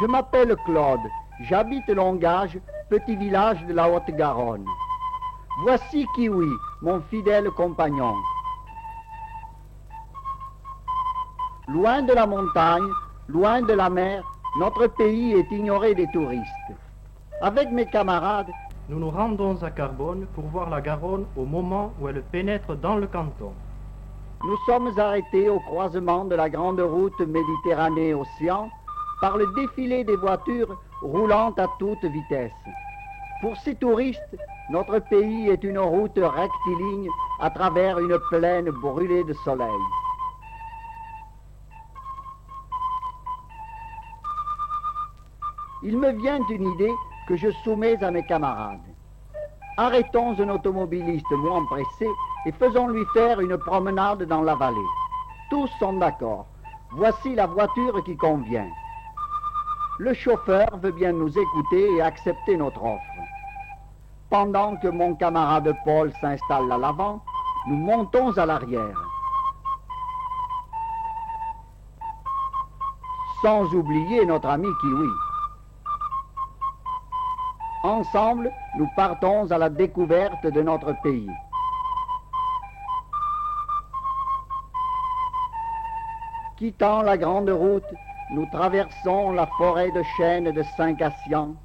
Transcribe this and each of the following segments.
Je m'appelle Claude, j'habite Longage, petit village de la Haute-Garonne. Voici Kiwi, mon fidèle compagnon. Loin de la montagne, loin de la mer, notre pays est ignoré des touristes. Avec mes camarades, nous nous rendons à Carbone pour voir la Garonne au moment où elle pénètre dans le canton. Nous sommes arrêtés au croisement de la grande route Méditerranée-Océan par le défilé des voitures roulant à toute vitesse. Pour ces touristes, notre pays est une route rectiligne à travers une plaine brûlée de soleil. Il me vient une idée que je soumets à mes camarades. Arrêtons un automobiliste moins pressé et faisons-lui faire une promenade dans la vallée. Tous sont d'accord. Voici la voiture qui convient. Le chauffeur veut bien nous écouter et accepter notre offre. Pendant que mon camarade Paul s'installe à l'avant, nous montons à l'arrière. Sans oublier notre ami Kiwi. Ensemble, nous partons à la découverte de notre pays. Quittant la grande route, nous traversons la forêt de chênes de Saint-Cassian.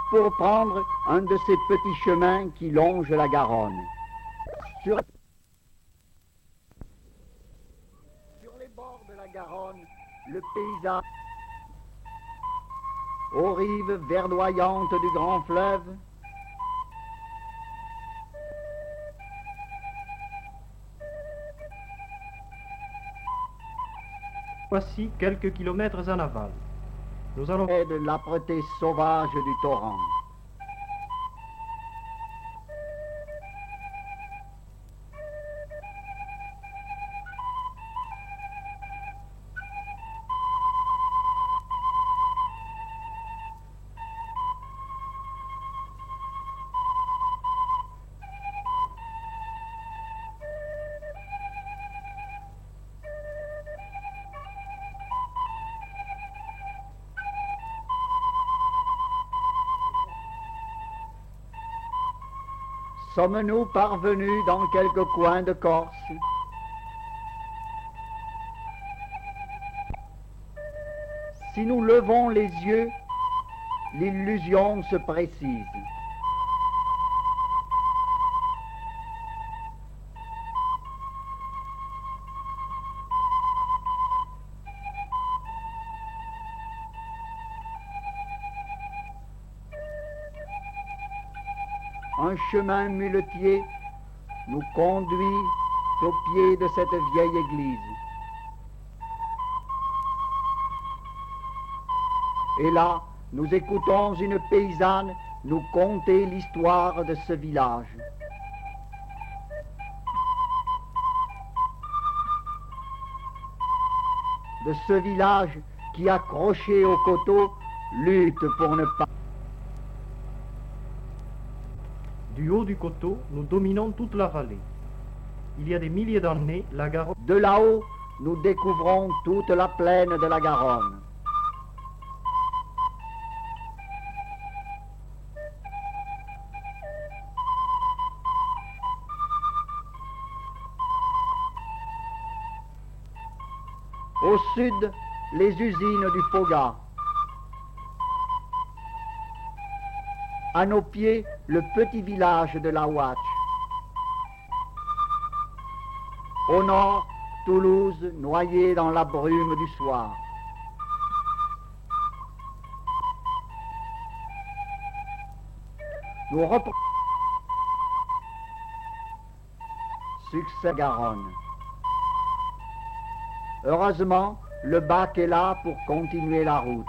Pour prendre un de ces petits chemins qui longent la Garonne. Sur les bords de la Garonne, le paysage, aux rives verdoyantes du grand fleuve, Voici quelques kilomètres en aval. Nous allons et de l'âpreté sauvage du torrent. Sommes-nous parvenus dans quelques coins de Corse? Si nous levons les yeux, l'illusion se précise. Un chemin muletier nous conduit au pied de cette vieille église. Et là, nous écoutons une paysanne nous conter l'histoire de ce village. De ce village qui, accroché au coteau, lutte pour ne pas... du haut du coteau, nous dominons toute la vallée. Il y a des milliers d'années, la Garonne... De là-haut, nous découvrons toute la plaine de la Garonne. Au sud, les usines du Foga. À nos pieds, le petit village de la Ouatch. Au nord, Toulouse, noyée dans la brume du soir. Nous reprenons succès Garonne. Heureusement, le bac est là pour continuer la route.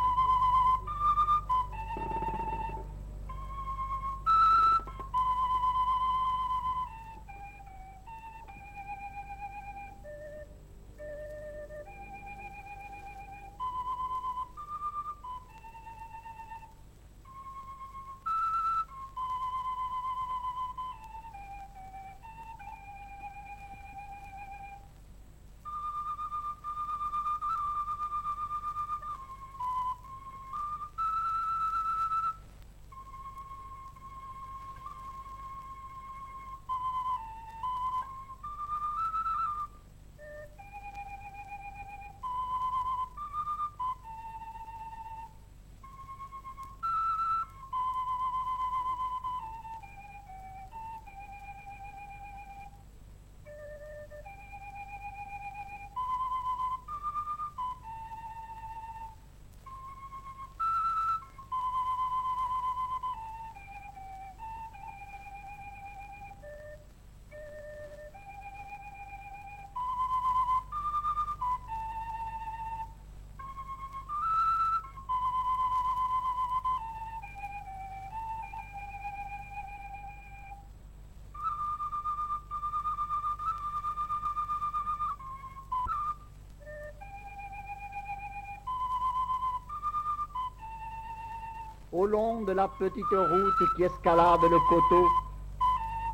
Au long de la petite route qui escalade le coteau,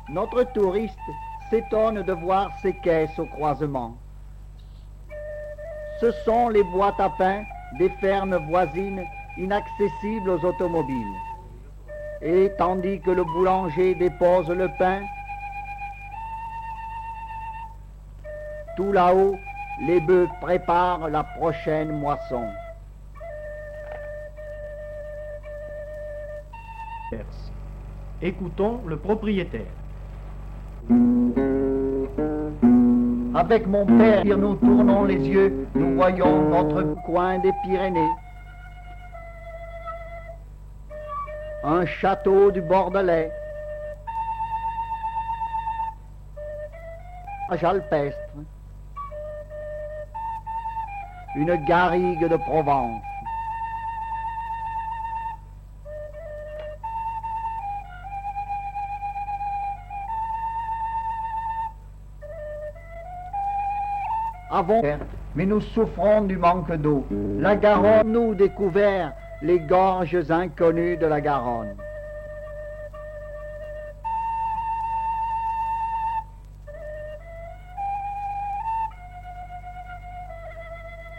notre touriste s'étonne de voir ces caisses au croisement. Ce sont les boîtes à pain des fermes voisines inaccessibles aux automobiles. Et tandis que le boulanger dépose le pain, tout là-haut, les bœufs préparent la prochaine moisson. Écoutons le propriétaire. Avec mon père, nous tournons les yeux, nous voyons notre coin des Pyrénées. Un château du Bordelais. Un alpestre. Une garrigue de Provence. Avons, mais nous souffrons du manque d'eau. La Garonne, nous découvert les gorges inconnues de la Garonne.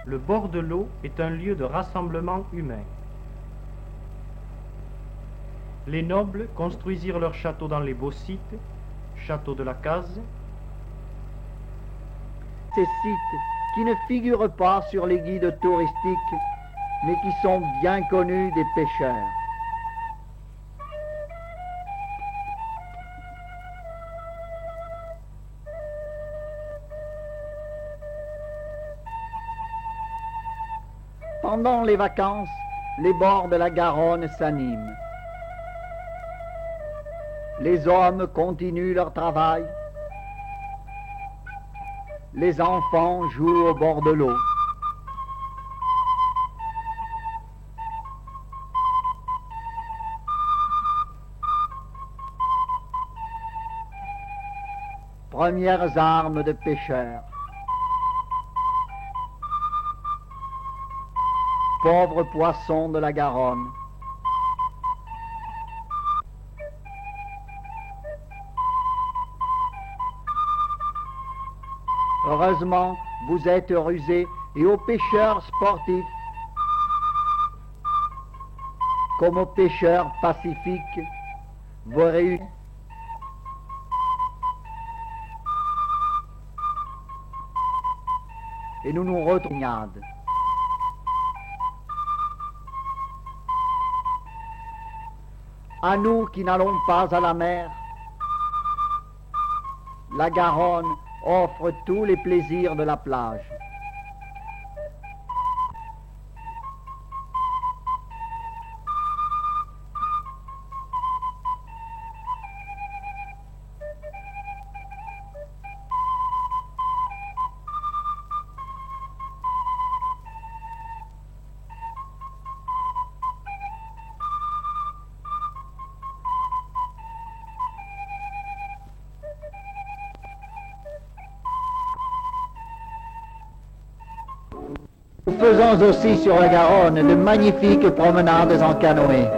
Le bord de l'eau est un lieu de rassemblement humain. Les nobles construisirent leurs châteaux dans les beaux sites, château de la Case. Ces sites qui ne figurent pas sur les guides touristiques, mais qui sont bien connus des pêcheurs. Pendant les vacances, les bords de la Garonne s'animent. Les hommes continuent leur travail. Les enfants jouent au bord de l'eau. Premières armes de pêcheurs. Pauvres poissons de la Garonne. Heureusement, vous êtes rusés et aux pêcheurs sportifs, comme aux pêcheurs pacifiques, vous réunissez. Et nous nous retrouvons. À nous qui n'allons pas à la mer, la Garonne offre tous les plaisirs de la plage. Nous faisons aussi sur la Garonne de magnifiques promenades en canoë.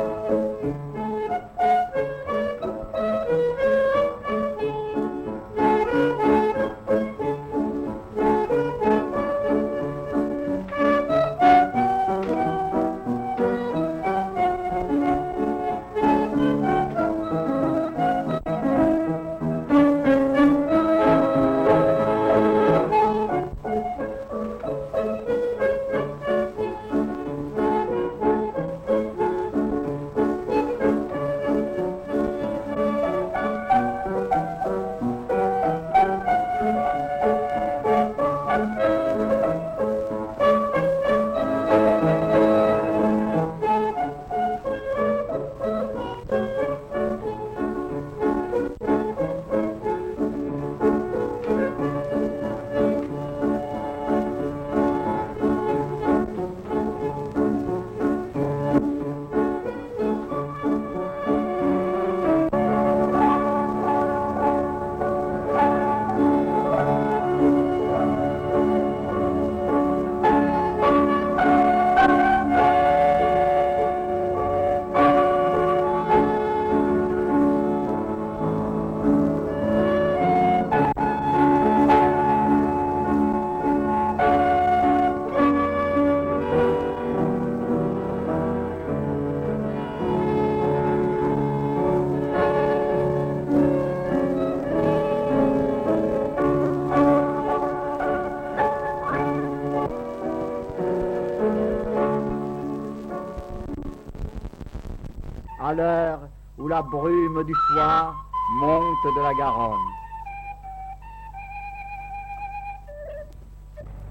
à l'heure où la brume du soir monte de la Garonne.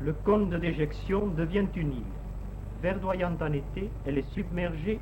Le cône de déjection devient une île. Verdoyante en été, elle est submergée